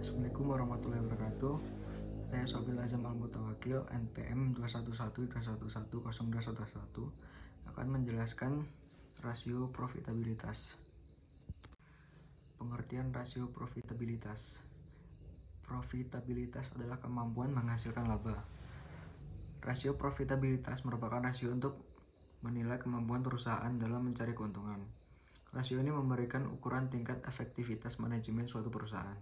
Assalamualaikum warahmatullahi wabarakatuh. Saya Sobil Azam Al-Mutawakil, NPM 21121110211 akan menjelaskan rasio profitabilitas. Pengertian rasio profitabilitas. Profitabilitas adalah kemampuan menghasilkan laba. Rasio profitabilitas merupakan rasio untuk menilai kemampuan perusahaan dalam mencari keuntungan. Rasio ini memberikan ukuran tingkat efektivitas manajemen suatu perusahaan.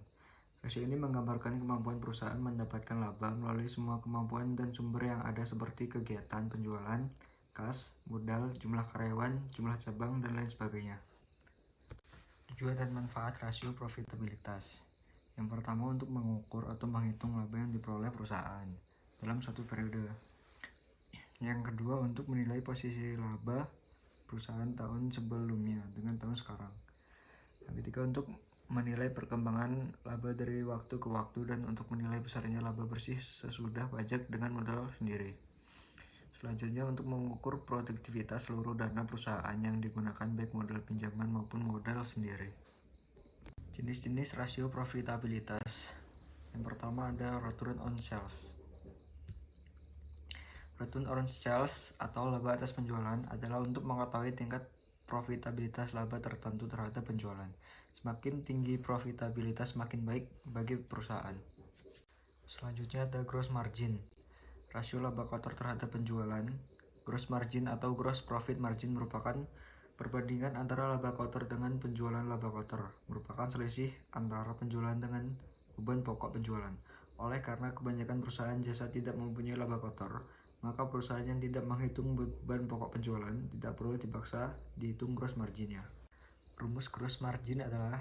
Rasio ini menggambarkan kemampuan perusahaan mendapatkan laba melalui semua kemampuan dan sumber yang ada seperti kegiatan penjualan, kas, modal, jumlah karyawan, jumlah cabang, dan lain sebagainya. Tujuan dan manfaat rasio profitabilitas. Yang pertama, untuk mengukur atau menghitung laba yang diperoleh perusahaan dalam suatu periode. Yang kedua, untuk menilai posisi laba perusahaan tahun sebelumnya dengan tahun sekarang. Yang ketiga, untuk menilai perkembangan laba dari waktu ke waktu dan untuk menilai besarnya laba bersih sesudah pajak dengan modal sendiri. Selanjutnya, untuk mengukur produktivitas seluruh dana perusahaan yang digunakan baik modal pinjaman maupun modal sendiri. Jenis-jenis rasio profitabilitas. Yang pertama ada return on sales. Return on sales atau laba atas penjualan adalah untuk mengetahui tingkat profitabilitas laba tertentu terhadap penjualan. Semakin tinggi profitabilitas, semakin baik bagi perusahaan. Selanjutnya ada gross margin. Rasio laba kotor terhadap penjualan. Gross margin atau gross profit margin merupakan perbandingan antara laba kotor dengan penjualan laba kotor. Merupakan selisih antara penjualan dengan beban pokok penjualan. Oleh karena kebanyakan perusahaan jasa tidak mempunyai laba kotor, maka perusahaan yang tidak menghitung beban pokok penjualan tidak perlu dipaksa dihitung gross marginnya. Rumus gross margin adalah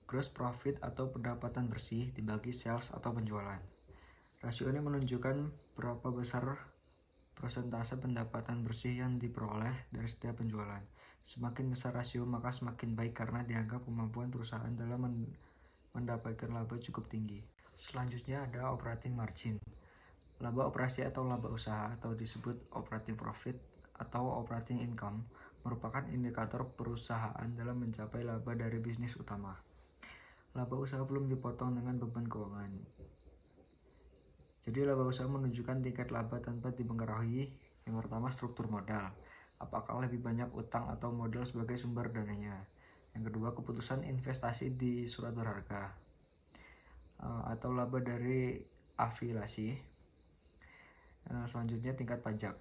gross profit atau pendapatan bersih dibagi sales atau penjualan. Rasio ini menunjukkan berapa besar persentase pendapatan bersih yang diperoleh dari setiap penjualan. Semakin besar rasio, maka semakin baik karena dianggap kemampuan perusahaan dalam mendapatkan laba cukup tinggi. Selanjutnya ada operating margin. Laba operasi atau laba usaha atau disebut operating profit atau operating income merupakan indikator perusahaan dalam mencapai laba dari bisnis utama. Laba usaha belum dipotong dengan beban keuangan. Jadi laba usaha menunjukkan tingkat laba tanpa dipengaruhi. Yang pertama, struktur modal. Apakah lebih banyak utang atau modal sebagai sumber dananya. Yang kedua, keputusan investasi di surat berharga atau laba dari afiliasi. Selanjutnya, tingkat pajak.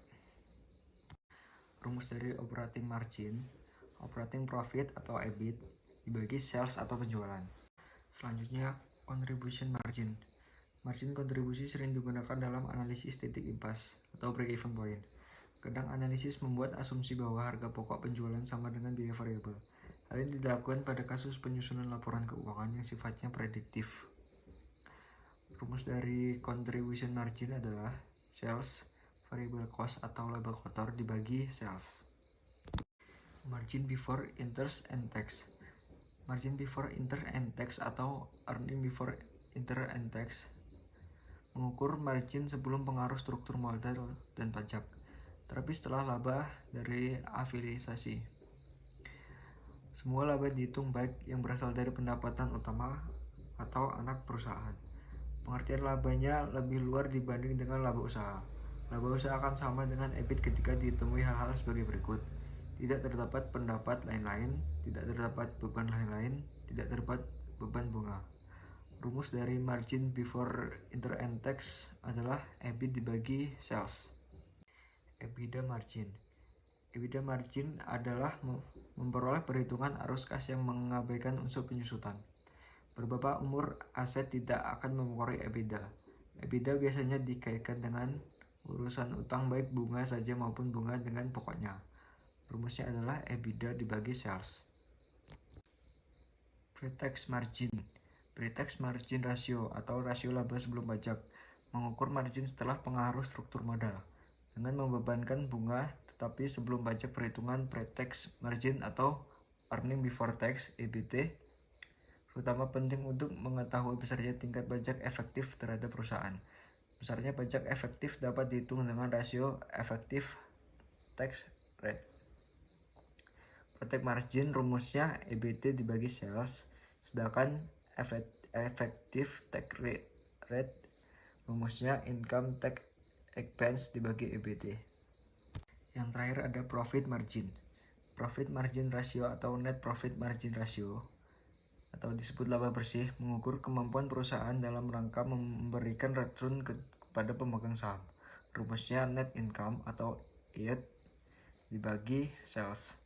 Rumus dari operating margin, operating profit atau EBIT dibagi sales atau penjualan. Selanjutnya, contribution margin. Margin kontribusi sering digunakan dalam analisis titik impas atau break-even point. Kadang analisis membuat asumsi bahwa harga pokok penjualan sama dengan biaya variabel. Hal ini dilakukan pada kasus penyusunan laporan keuangan yang sifatnya prediktif. Rumus dari contribution margin adalah sales variable cost atau laba kotor dibagi sales. Margin before interest and tax. Margin before interest and tax atau earning before interest and tax mengukur margin sebelum pengaruh struktur modal dan pajak, tetapi setelah laba dari afiliasi. Semua laba dihitung baik yang berasal dari pendapatan utama atau anak perusahaan. Pengertian labanya lebih luar dibanding dengan laba usaha. Laba usaha akan sama dengan EBIT ketika ditemui hal-hal sebagai berikut. Tidak terdapat pendapat lain-lain, tidak terdapat beban lain-lain, tidak terdapat beban bunga. Rumus dari margin before interest and tax adalah EBIT dibagi sales. EBITDA margin. EBITDA margin adalah memperoleh perhitungan arus kas yang mengabaikan unsur penyusutan. Beberapa umur aset tidak akan mempengaruhi EBITDA. EBITDA biasanya dikaitkan dengan urusan utang baik bunga saja maupun bunga dengan pokoknya. Rumusnya adalah EBITDA dibagi sales. Pre-tax margin. Pre-tax margin ratio atau rasio laba sebelum pajak mengukur margin setelah pengaruh struktur modal dengan membebankan bunga, tetapi sebelum pajak perhitungan pre-tax margin atau earning before tax (EBT) terutama penting untuk mengetahui besarnya tingkat pajak efektif terhadap perusahaan. Besarnya pajak efektif dapat dihitung dengan rasio effective tax rate. Pre-tax margin rumusnya EBT dibagi sales, sedangkan effective tax rate. Rumusnya income tax expense dibagi EBT. Yang terakhir ada profit margin. Profit margin ratio atau net profit margin ratio atau disebut laba bersih mengukur kemampuan perusahaan dalam rangka memberikan return kepada pemegang saham. Rumusnya net income atau EAT dibagi sales.